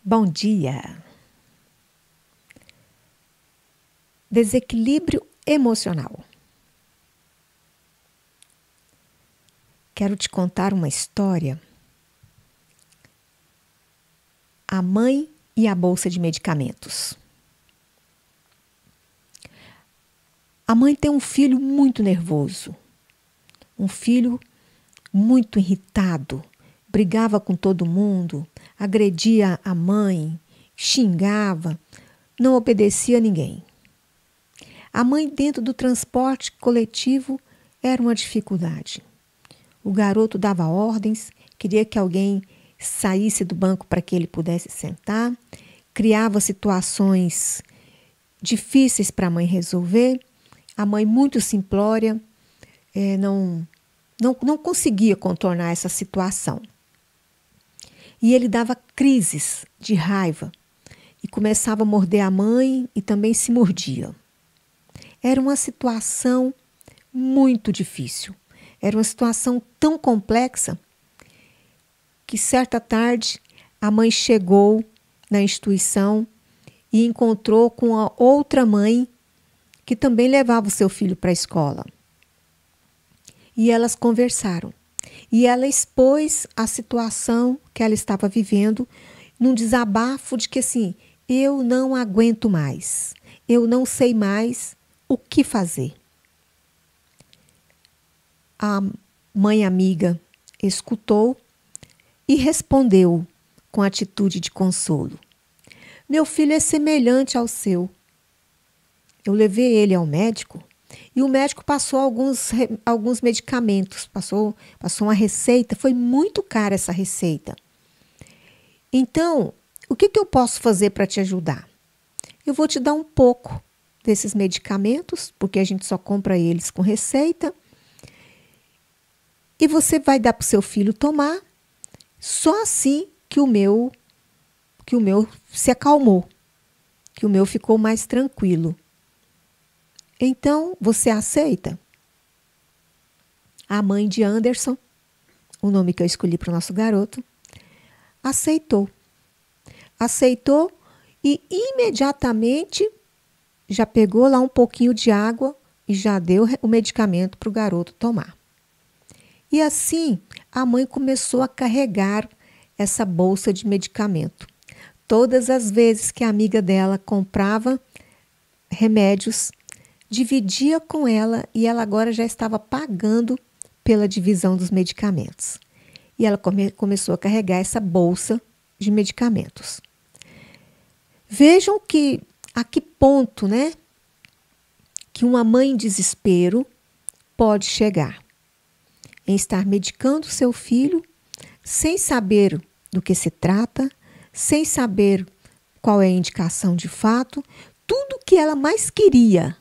Bom dia! Desequilíbrio emocional. Quero te contar uma história. A mãe e a bolsa de medicamentos. A mãe tem um filho muito nervoso, um filho muito irritado, brigava com todo mundo, agredia a mãe, xingava, não obedecia a ninguém. A mãe dentro do transporte coletivo era uma dificuldade. O garoto dava ordens, queria que alguém saísse do banco para que ele pudesse sentar, criava situações difíceis para a mãe resolver. A mãe muito simplória, não conseguia contornar essa situação. E ele dava crises de raiva e começava a morder a mãe e também se mordia. Era uma situação muito difícil. Era uma situação tão complexa que certa tarde a mãe chegou na instituição e encontrou com a outra mãe que também levava o seu filho para a escola. E elas conversaram. E ela expôs a situação que ela estava vivendo num desabafo de que assim, eu não aguento mais. Eu não sei mais o que fazer. A mãe amiga escutou e respondeu com atitude de consolo. Meu filho é semelhante ao seu. Eu levei ele ao médico e o médico passou alguns medicamentos, passou uma receita, foi muito cara essa receita. Então, o que eu posso fazer para te ajudar? Eu vou te dar um pouco desses medicamentos, porque a gente só compra eles com receita, e você vai dar para o seu filho tomar, só assim que o meu se acalmou, que o meu ficou mais tranquilo. Então, você aceita? A mãe de Anderson, o nome que eu escolhi para o nosso garoto, aceitou. Aceitou e imediatamente já pegou lá um pouquinho de água e já deu o medicamento para o garoto tomar. E assim, a mãe começou a carregar essa bolsa de medicamento. Todas as vezes que a amiga dela comprava remédios, dividia com ela e ela agora já estava pagando pela divisão dos medicamentos. E ela começou a carregar essa bolsa de medicamentos. Vejam a que ponto, né, que uma mãe em desespero pode chegar em estar medicando seu filho sem saber do que se trata, sem saber qual é a indicação de fato. Tudo que ela mais queria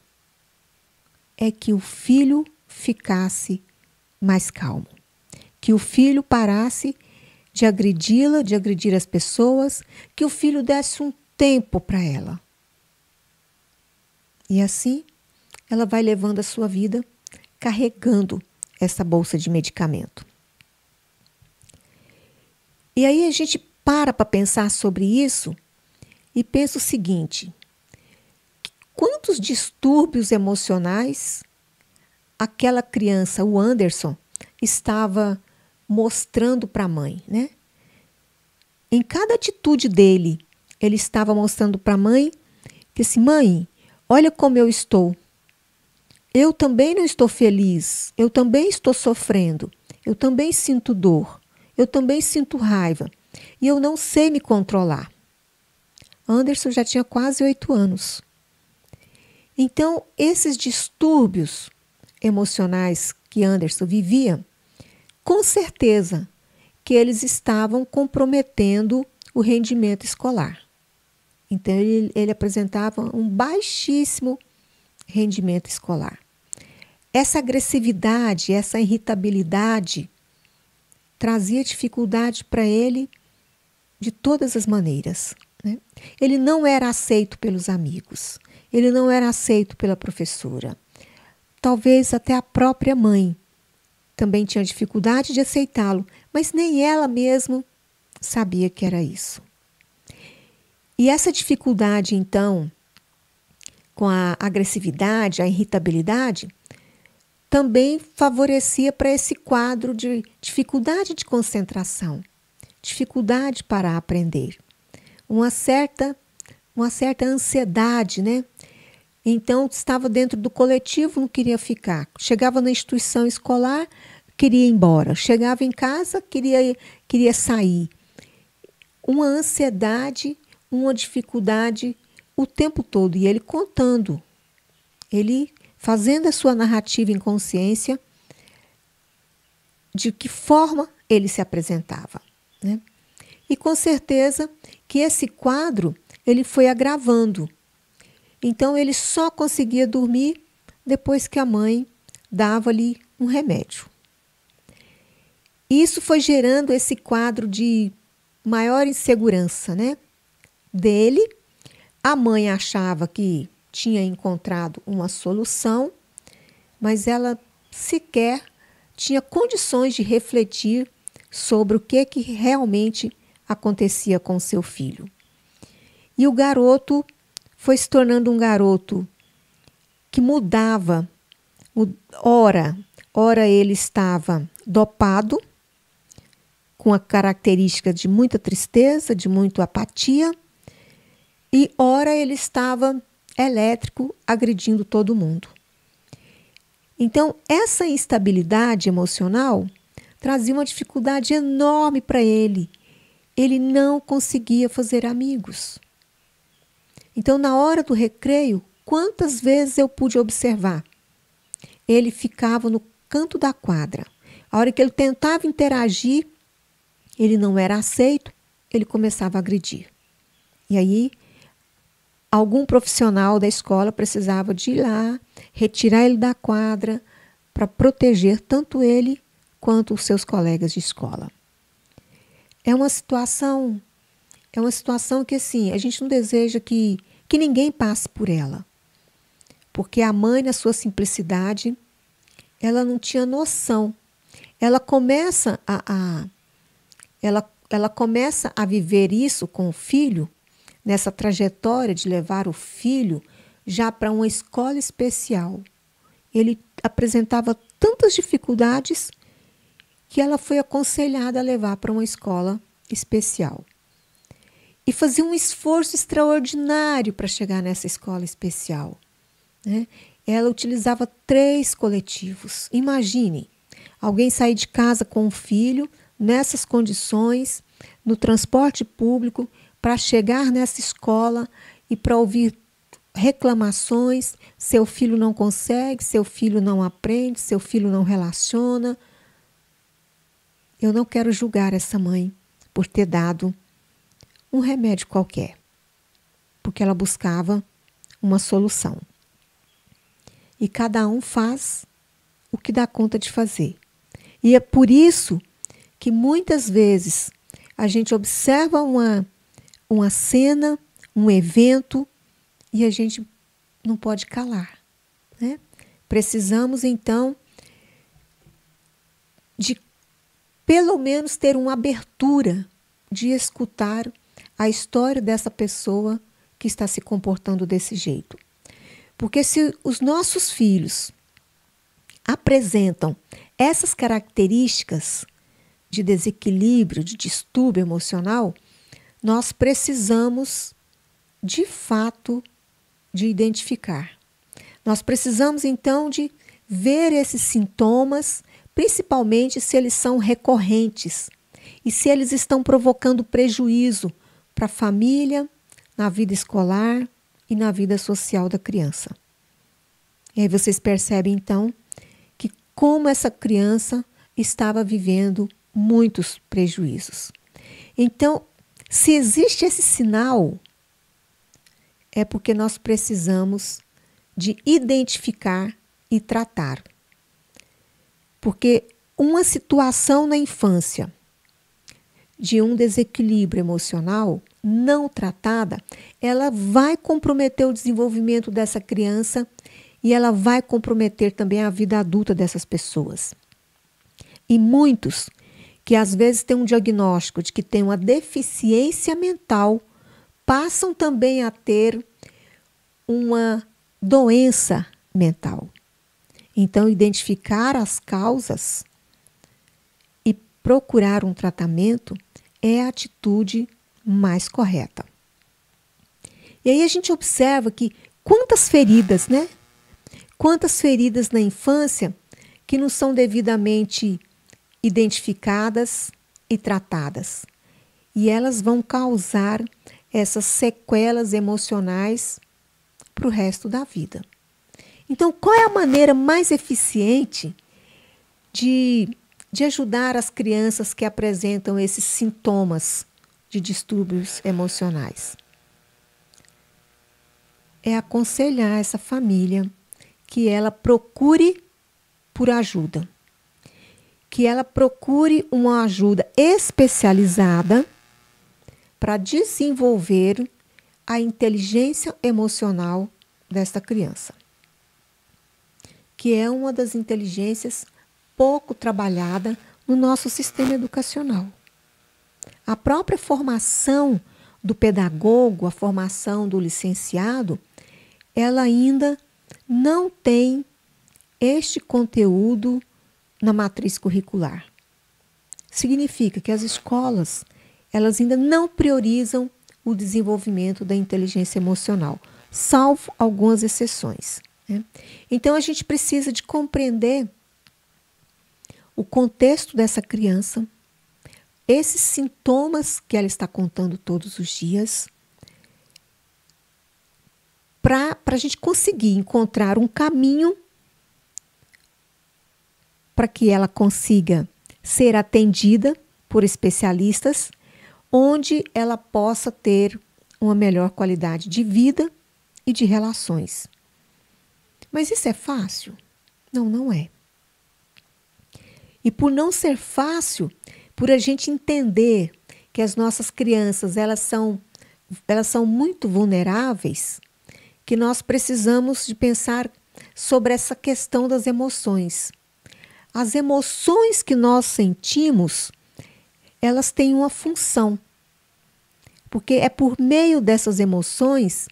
é que o filho ficasse mais calmo, que o filho parasse de agredi-la, de agredir as pessoas, que o filho desse um tempo para ela. E assim, ela vai levando a sua vida carregando essa bolsa de medicamento. E aí a gente para pensar sobre isso e pensa o seguinte: quantos distúrbios emocionais aquela criança, o Anderson, estava mostrando para a mãe, né? Em cada atitude dele, ele estava mostrando para a mãe que assim, mãe, olha como eu estou. Eu também não estou feliz, eu também estou sofrendo, eu também sinto dor, eu também sinto raiva e eu não sei me controlar. Anderson já tinha quase 8 anos. Então, esses distúrbios emocionais que Anderson vivia, com certeza que eles estavam comprometendo o rendimento escolar. Então, ele apresentava um baixíssimo rendimento escolar. Essa agressividade, essa irritabilidade trazia dificuldade para ele de todas as maneiras, né? Ele não era aceito pelos amigos, ele não era aceito pela professora. Talvez até a própria mãe também tinha dificuldade de aceitá-lo, mas nem ela mesma sabia que era isso. E essa dificuldade, então, com a agressividade, a irritabilidade, também favorecia para esse quadro de dificuldade de concentração, dificuldade para aprender, uma certa ansiedade, né? Então, estava dentro do coletivo, não queria ficar. Chegava na instituição escolar, queria ir embora. Chegava em casa, queria sair. Uma ansiedade, uma dificuldade o tempo todo. E ele contando, ele fazendo a sua narrativa em consciência de que forma ele se apresentava, né? E com certeza que esse quadro ele foi agravando. Então ele só conseguia dormir depois que a mãe dava-lhe um remédio. Isso foi gerando esse quadro de maior insegurança, né, dele. A mãe achava que tinha encontrado uma solução, mas ela sequer tinha condições de refletir sobre o que realmente acontecia com seu filho. E o garoto foi se tornando um garoto que mudava. Ora ele estava dopado, com a característica de muita tristeza, de muita apatia, e ora ele estava elétrico, agredindo todo mundo. Então, essa instabilidade emocional trazia uma dificuldade enorme para ele. Ele não conseguia fazer amigos. Então, na hora do recreio, quantas vezes eu pude observar? Ele ficava no canto da quadra. A hora que ele tentava interagir, ele não era aceito, ele começava a agredir. E aí, algum profissional da escola precisava de ir lá, retirar ele da quadra, para proteger tanto ele quanto os seus colegas de escola. É uma situação que, assim, a gente não deseja que ninguém passe por ela. Porque a mãe, na sua simplicidade, ela não tinha noção. Ela começa ela começa a viver isso com o filho, nessa trajetória de levar o filho já para uma escola especial. Ele apresentava tantas dificuldades que ela foi aconselhada a levar para uma escola especial. E fazia um esforço extraordinário para chegar nessa escola especial, né? Ela utilizava 3 coletivos. Imagine, alguém sair de casa com um filho, nessas condições, no transporte público, para chegar nessa escola e para ouvir reclamações, seu filho não consegue, seu filho não aprende, seu filho não relaciona. Eu não quero julgar essa mãe por ter dado um remédio qualquer, porque ela buscava uma solução. E cada um faz o que dá conta de fazer. E é por isso que muitas vezes a gente observa uma cena, um evento, e a gente não pode calar, né? Precisamos, então, de pelo menos ter uma abertura de escutar a história dessa pessoa que está se comportando desse jeito. Porque se os nossos filhos apresentam essas características de desequilíbrio, de distúrbio emocional, nós precisamos, de fato, de identificar. Nós precisamos, então, de ver esses sintomas, principalmente se eles são recorrentes e se eles estão provocando prejuízo para a família, na vida escolar e na vida social da criança. E aí vocês percebem, então, que como essa criança estava vivendo muitos prejuízos. Então, se existe esse sinal, é porque nós precisamos de identificar e tratar. Porque uma situação na infância de um desequilíbrio emocional não tratada, ela vai comprometer o desenvolvimento dessa criança e ela vai comprometer também a vida adulta dessas pessoas. E muitos que às vezes têm um diagnóstico de que tem uma deficiência mental passam também a ter uma doença mental. Então, identificar as causas e procurar um tratamento é a atitude mais correta. E aí a gente observa que quantas feridas, né? Quantas feridas na infância que não são devidamente identificadas e tratadas. E elas vão causar essas sequelas emocionais para o resto da vida. Então, qual é a maneira mais eficiente de ajudar as crianças que apresentam esses sintomas de distúrbios emocionais? É aconselhar essa família que ela procure por ajuda, que ela procure uma ajuda especializada para desenvolver a inteligência emocional desta criança, que é uma das inteligências pouco trabalhada no nosso sistema educacional. A própria formação do pedagogo, a formação do licenciado, ela ainda não tem este conteúdo na matriz curricular. Significa que as escolas, elas ainda não priorizam o desenvolvimento da inteligência emocional, salvo algumas exceções, né? Então, a gente precisa de compreender o contexto dessa criança, esses sintomas que ela está contando todos os dias, para a gente conseguir encontrar um caminho para que ela consiga ser atendida por especialistas, onde ela possa ter uma melhor qualidade de vida e de relações. Mas isso é fácil? Não, não é. E por não ser fácil, por a gente entender que as nossas crianças elas são muito vulneráveis, que nós precisamos de pensar sobre essa questão das emoções. As emoções que nós sentimos, elas têm uma função. Porque é por meio dessas emoções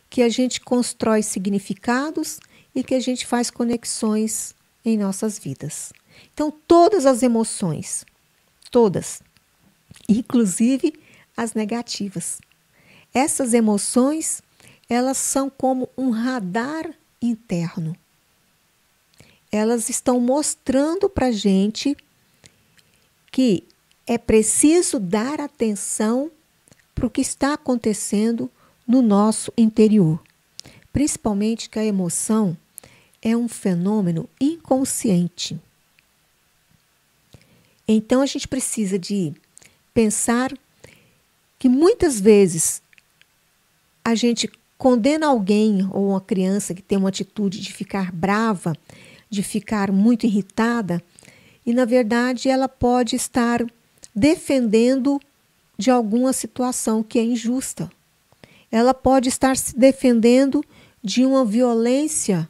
que a gente constrói significados e que a gente faz conexões em nossas vidas. Então, todas as emoções, todas, inclusive as negativas. Essas emoções, elas são como um radar interno. Elas estão mostrando para a gente que é preciso dar atenção para o que está acontecendo no nosso interior. Principalmente que a emoção é um fenômeno inconsciente. Então, a gente precisa de pensar que muitas vezes a gente condena alguém ou uma criança que tem uma atitude de ficar brava, de ficar muito irritada, e na verdade ela pode estar defendendo de alguma situação que é injusta. Ela pode estar se defendendo de uma violência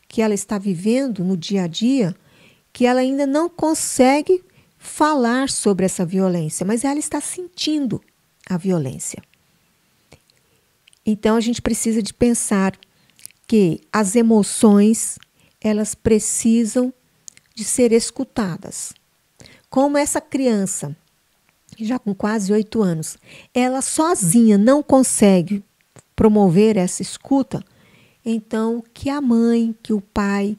que ela está vivendo no dia a dia, que ela ainda não consegue falar sobre essa violência, mas ela está sentindo a violência. Então, a gente precisa de pensar que as emoções, elas precisam de ser escutadas. Como essa criança, já com quase 8 anos, ela sozinha não consegue promover essa escuta, então que a mãe, que o pai,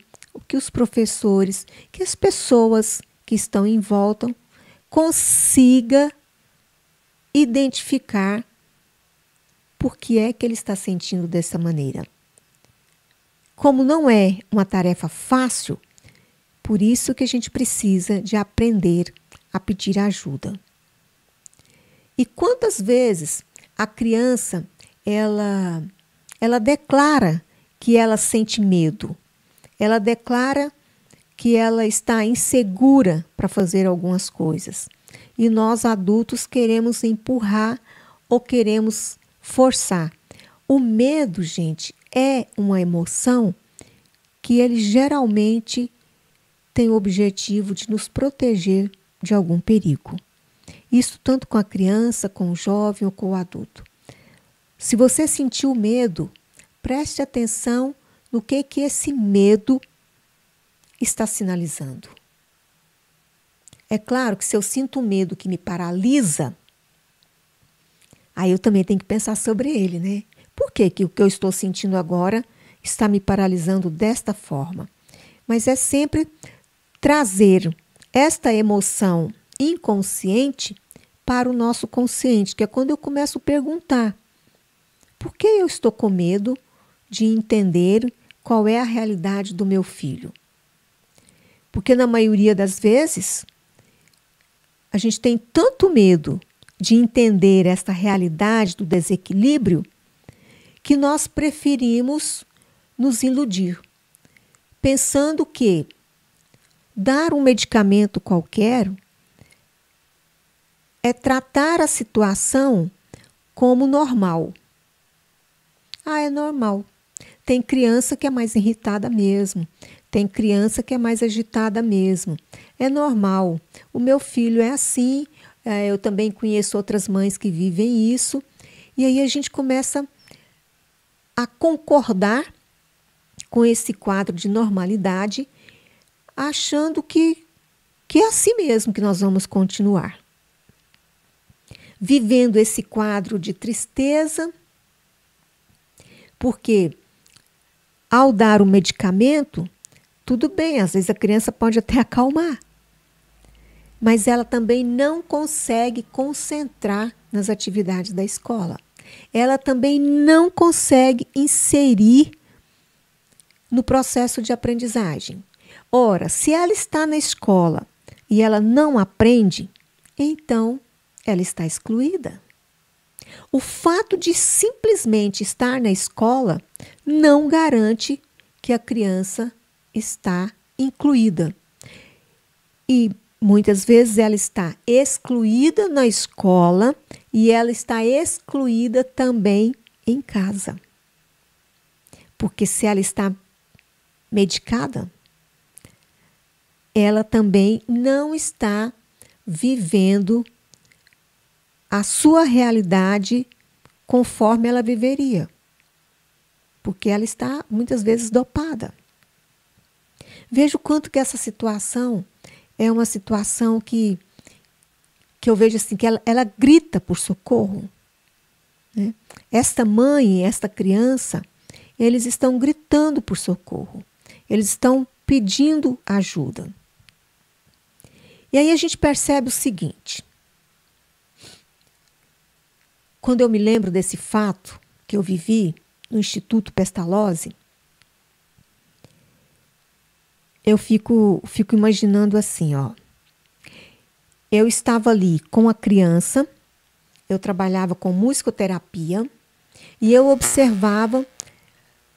que os professores, que as pessoas que estão em volta consiga identificar por que é que ele está sentindo dessa maneira. Como não é uma tarefa fácil, por isso que a gente precisa de aprender a pedir ajuda. E quantas vezes a criança ela declara que ela sente medo, ela declara que ela está insegura para fazer algumas coisas. E nós adultos queremos empurrar ou queremos forçar. O medo, gente, é uma emoção que ele geralmente tem o objetivo de nos proteger de algum perigo. Isso tanto com a criança, com o jovem ou com o adulto. Se você sentiu medo, preste atenção no que esse medo está sinalizando. É claro que se eu sinto um medo que me paralisa, aí eu também tenho que pensar sobre ele, né? Por que o que eu estou sentindo agora está me paralisando desta forma? Mas é sempre trazer esta emoção inconsciente para o nosso consciente, que é quando eu começo a perguntar: por que eu estou com medo de entender qual é a realidade do meu filho? Porque na maioria das vezes, a gente tem tanto medo de entender esta realidade do desequilíbrio que nós preferimos nos iludir, pensando que dar um medicamento qualquer é tratar a situação como normal. Ah, é normal. Tem criança que é mais irritada mesmo. Tem criança que é mais agitada mesmo. É normal. O meu filho é assim. Eu também conheço outras mães que vivem isso. E aí a gente começa a concordar com esse quadro de normalidade, achando que é assim mesmo que nós vamos continuar. Vivendo esse quadro de tristeza, porque ao dar o medicamento, tudo bem, às vezes a criança pode até acalmar, mas ela também não consegue concentrar nas atividades da escola. Ela também não consegue inserir no processo de aprendizagem. Ora, se ela está na escola e ela não aprende, então ela está excluída. O fato de simplesmente estar na escola não garante que a criança está incluída. E muitas vezes ela está excluída na escola e ela está excluída também em casa. Porque se ela está medicada, ela também não está vivendo a sua realidade conforme ela viveria. Porque ela está muitas vezes dopada. Veja o quanto que essa situação é uma situação que eu vejo assim, que ela grita por socorro. Né? Esta mãe, esta criança, eles estão gritando por socorro. Eles estão pedindo ajuda. E aí a gente percebe o seguinte. Quando eu me lembro desse fato que eu vivi no Instituto Pestalozzi, eu fico imaginando assim, ó. Eu estava ali com a criança, eu trabalhava com musicoterapia e eu observava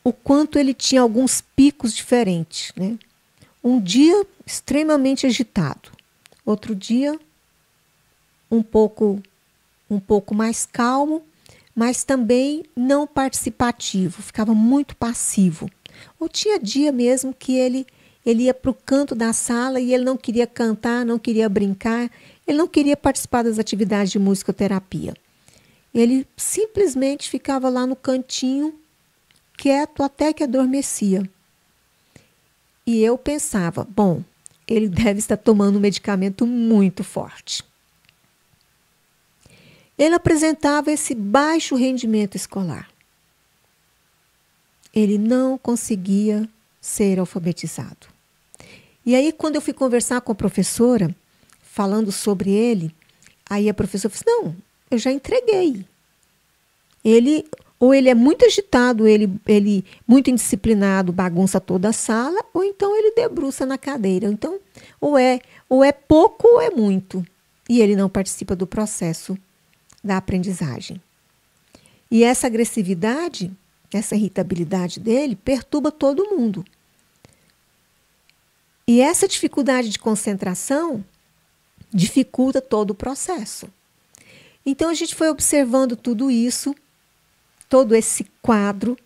o quanto ele tinha alguns picos diferentes, né? Um dia extremamente agitado, outro dia um pouco mais calmo, mas também não participativo, ficava muito passivo. Ou tinha dia mesmo que ele ia para o canto da sala e ele não queria cantar, não queria brincar, ele não queria participar das atividades de musicoterapia. Ele simplesmente ficava lá no cantinho, quieto até que adormecia. E eu pensava, bom, ele deve estar tomando um medicamento muito forte. Ele apresentava esse baixo rendimento escolar. Ele não conseguia ser alfabetizado. E aí, quando eu fui conversar com a professora, falando sobre ele, aí a professora disse, não, eu já entreguei. Ou ele é muito agitado, ele muito indisciplinado, bagunça toda a sala, ou então ele debruça na cadeira. Então, ou é pouco ou é muito. E ele não participa do processo da aprendizagem. E essa agressividade, essa irritabilidade dele, perturba todo mundo. E essa dificuldade de concentração dificulta todo o processo. Então, a gente foi observando tudo isso, todo esse quadro,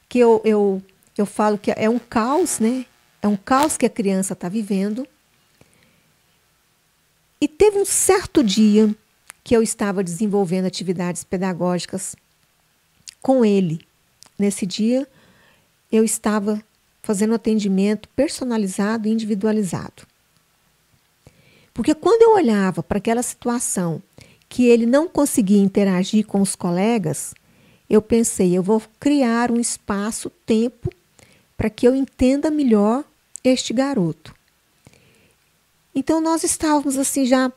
que eu falo que é um caos, né? É um caos que a criança está vivendo. E teve um certo dia que eu estava desenvolvendo atividades pedagógicas com ele. Nesse dia, eu estava fazendo atendimento personalizado e individualizado. Porque quando eu olhava para aquela situação que ele não conseguia interagir com os colegas, eu pensei, eu vou criar um espaço-tempo para que eu entenda melhor este garoto. Então, nós estávamos assim já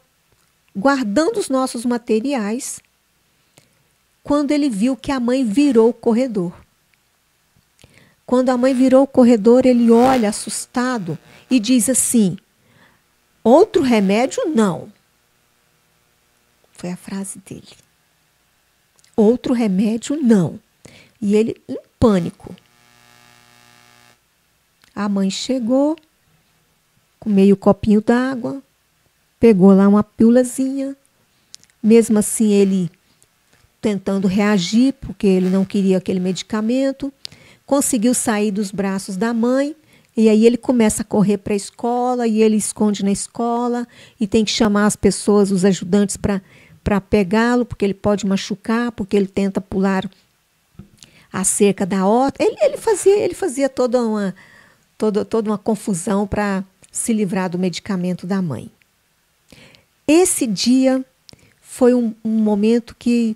guardando os nossos materiais quando ele viu que a mãe virou o corredor. Quando a mãe virou o corredor, ele olha assustado e diz assim: outro remédio não. Foi a frase dele. Outro remédio não. E ele em pânico. A mãe chegou com meio copinho d'água, pegou lá uma pílulazinha. Mesmo assim, ele tentando reagir, porque ele não queria aquele medicamento, conseguiu sair dos braços da mãe. E aí ele começa a correr para a escola, e ele esconde na escola, e tem que chamar as pessoas, os ajudantes, para pegá-lo, porque ele pode machucar, porque ele tenta pular a cerca da horta. Ele fazia toda uma confusão para se livrar do medicamento da mãe. Esse dia foi um momento que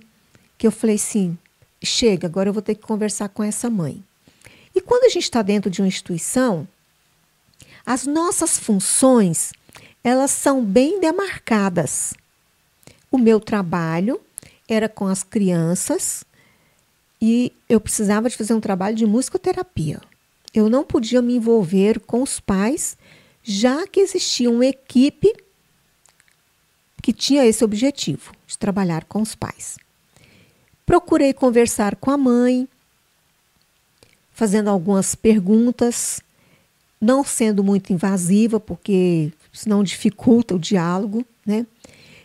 eu falei assim, chega, agora eu vou ter que conversar com essa mãe. E quando a gente está dentro de uma instituição, as nossas funções, elas são bem demarcadas. O meu trabalho era com as crianças e eu precisava de fazer um trabalho de musicoterapia. Eu não podia me envolver com os pais, já que existia uma equipe que tinha esse objetivo, de trabalhar com os pais. Procurei conversar com a mãe, fazendo algumas perguntas, não sendo muito invasiva, porque senão dificulta o diálogo, né?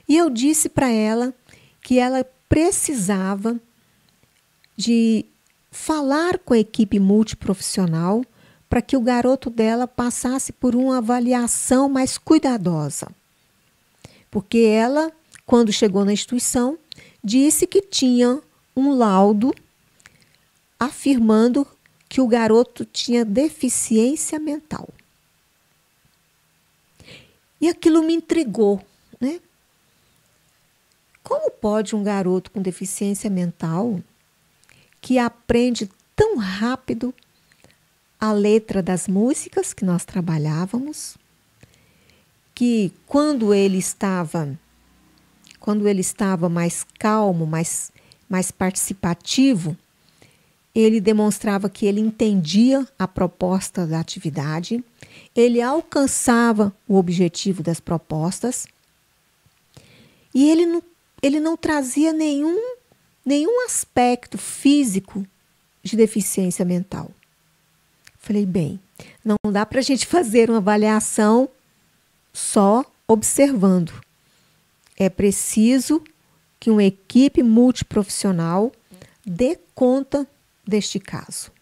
E eu disse para ela que ela precisava de falar com a equipe multiprofissional para que o garoto dela passasse por uma avaliação mais cuidadosa. Porque ela, quando chegou na instituição, disse que tinha um laudo afirmando que o garoto tinha deficiência mental. E aquilo me intrigou, né? Como pode um garoto com deficiência mental, que aprende tão rápido a letra das músicas que nós trabalhávamos, que quando ele estava mais calmo, mais participativo, ele demonstrava que ele entendia a proposta da atividade, ele alcançava o objetivo das propostas e ele não trazia nenhum aspecto físico de deficiência mental. Falei, bem, não dá para a gente fazer uma avaliação só observando. É preciso que uma equipe multiprofissional dê conta deste caso.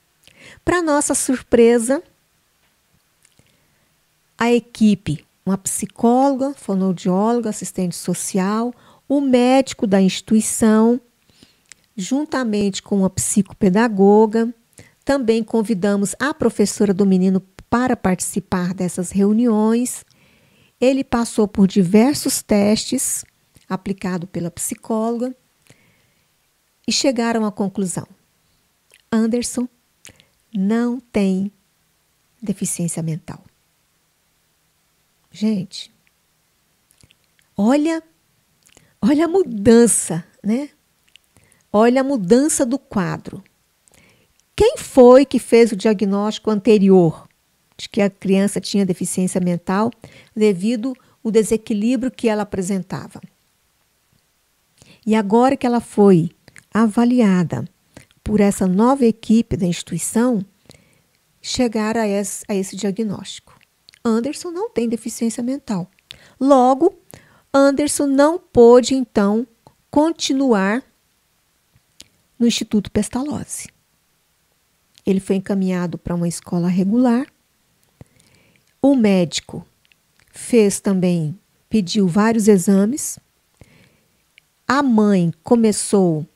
Para nossa surpresa, a equipe, uma psicóloga, fonoaudióloga, assistente social, o médico da instituição, juntamente com uma psicopedagoga, também convidamos a professora do menino para participar dessas reuniões. Ele passou por diversos testes aplicados pela psicóloga e chegaram à conclusão: Anderson não tem deficiência mental. Gente, olha a mudança, né? Olha a mudança do quadro. Quem foi que fez o diagnóstico anterior de que a criança tinha deficiência mental devido ao desequilíbrio que ela apresentava? E agora que ela foi avaliada por essa nova equipe da instituição, chegaram a esse diagnóstico. Anderson não tem deficiência mental. Logo, Anderson não pôde, então, continuar no Instituto Pestalozzi. Ele foi encaminhado para uma escola regular. O médico pediu vários exames. A mãe começou a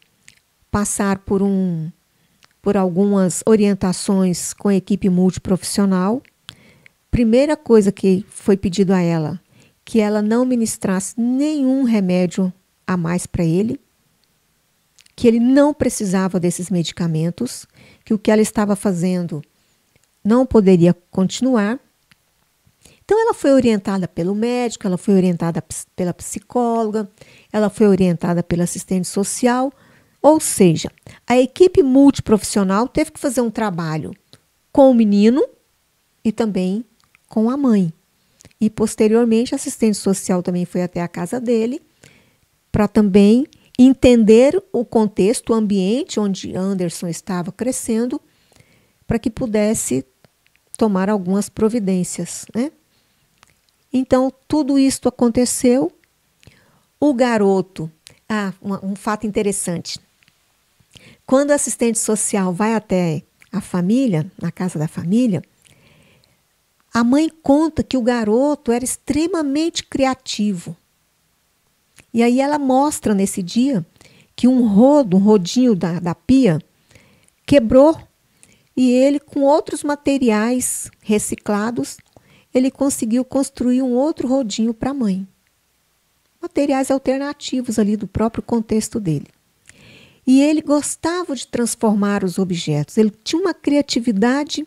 passar por um por algumas orientações com a equipe multiprofissional. Primeira coisa que foi pedido a ela, que ela não ministrasse nenhum remédio a mais para ele, que ele não precisava desses medicamentos, que o que ela estava fazendo não poderia continuar. Então, ela foi orientada pelo médico, ela foi orientada pela psicóloga, ela foi orientada pela assistente social, ou seja, a equipe multiprofissional teve que fazer um trabalho com o menino e também com a mãe. E, posteriormente, a assistente social também foi até a casa dele para também entender o contexto, o ambiente onde Anderson estava crescendo, para que pudesse tomar algumas providências, né? Então, tudo isso aconteceu. O garoto... um fato interessante. Quando a assistente social vai até a família, na casa da família, a mãe conta que o garoto era extremamente criativo. E aí ela mostra nesse dia que um rodinho da pia, quebrou e ele, com outros materiais reciclados, ele conseguiu construir um outro rodinho para a mãe. Materiais alternativos ali do próprio contexto dele. E ele gostava de transformar os objetos. Ele tinha uma criatividade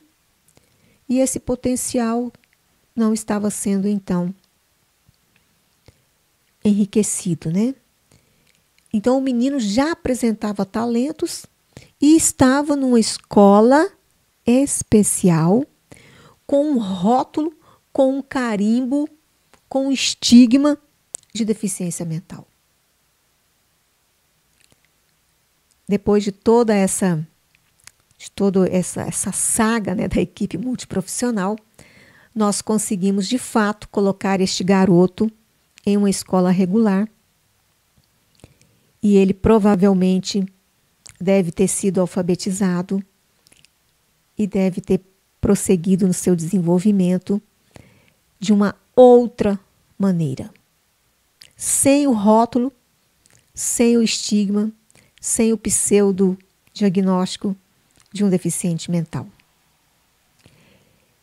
e esse potencial não estava sendo, então, enriquecido, né? Então, o menino já apresentava talentos e estava numa escola especial, com um rótulo, com um carimbo, com um estigma de deficiência mental. Depois de toda essa saga, né, da equipe multiprofissional, nós conseguimos, de fato, colocar este garoto em uma escola regular. E ele provavelmente deve ter sido alfabetizado e deve ter prosseguido no seu desenvolvimento de uma outra maneira. Sem o rótulo, sem o estigma, sem o pseudo-diagnóstico de um deficiente mental.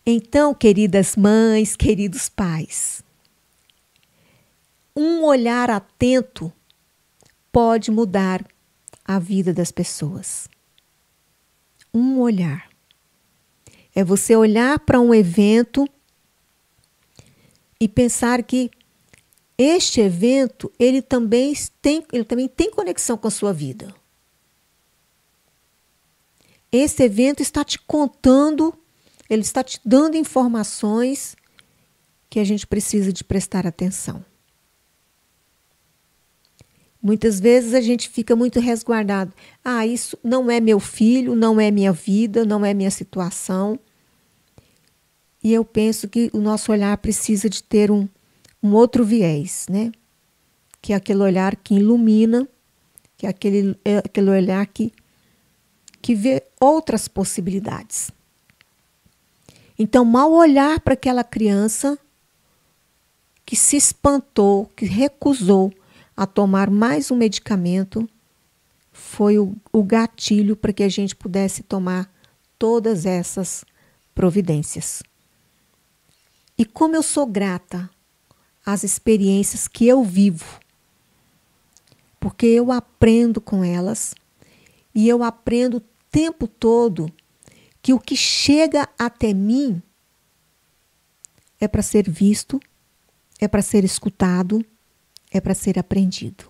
Então, queridas mães, queridos pais, um olhar atento pode mudar a vida das pessoas. Um olhar. É você olhar para um evento e pensar que este evento, ele também tem conexão com a sua vida. Esse evento está te contando, ele está te dando informações que a gente precisa de prestar atenção. Muitas vezes a gente fica muito resguardado. Isso não é meu filho, não é minha vida, não é minha situação. E eu penso que o nosso olhar precisa de ter um outro viés, né? Que é aquele olhar que ilumina, que é aquele olhar que vê outras possibilidades. Então, ao olhar para aquela criança que se espantou, que recusou a tomar mais um medicamento, foi o gatilho para que a gente pudesse tomar todas essas providências. E como eu sou grata às experiências que eu vivo, porque eu aprendo com elas e eu aprendo o tempo todo que o que chega até mim é para ser visto, é para ser escutado, é para ser aprendido.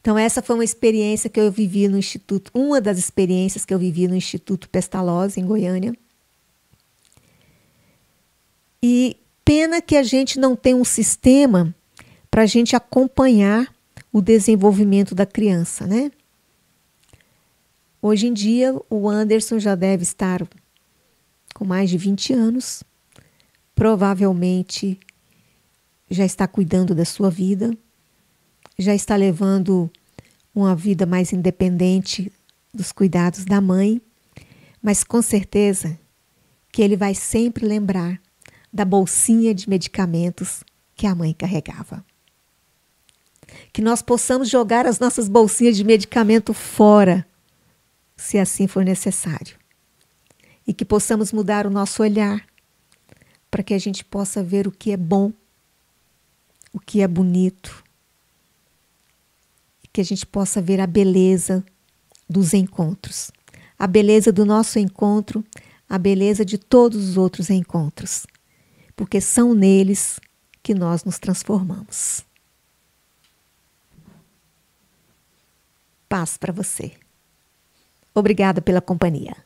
Então, essa foi uma experiência que eu vivi no Instituto, uma das experiências que eu vivi no Instituto Pestalozzi, em Goiânia. E pena que a gente não tem um sistema para a gente acompanhar o desenvolvimento da criança, né? Hoje em dia, o Anderson já deve estar com mais de 20 anos, provavelmente já está cuidando da sua vida, já está levando uma vida mais independente dos cuidados da mãe, mas com certeza que ele vai sempre lembrar da bolsinha de medicamentos que a mãe carregava. Que nós possamos jogar as nossas bolsinhas de medicamento fora, se assim for necessário. E que possamos mudar o nosso olhar, para que a gente possa ver o que é bom, o que é bonito, e que a gente possa ver a beleza dos encontros, a beleza do nosso encontro, a beleza de todos os outros encontros, porque são neles que nós nos transformamos. Paz para você. Obrigada pela companhia.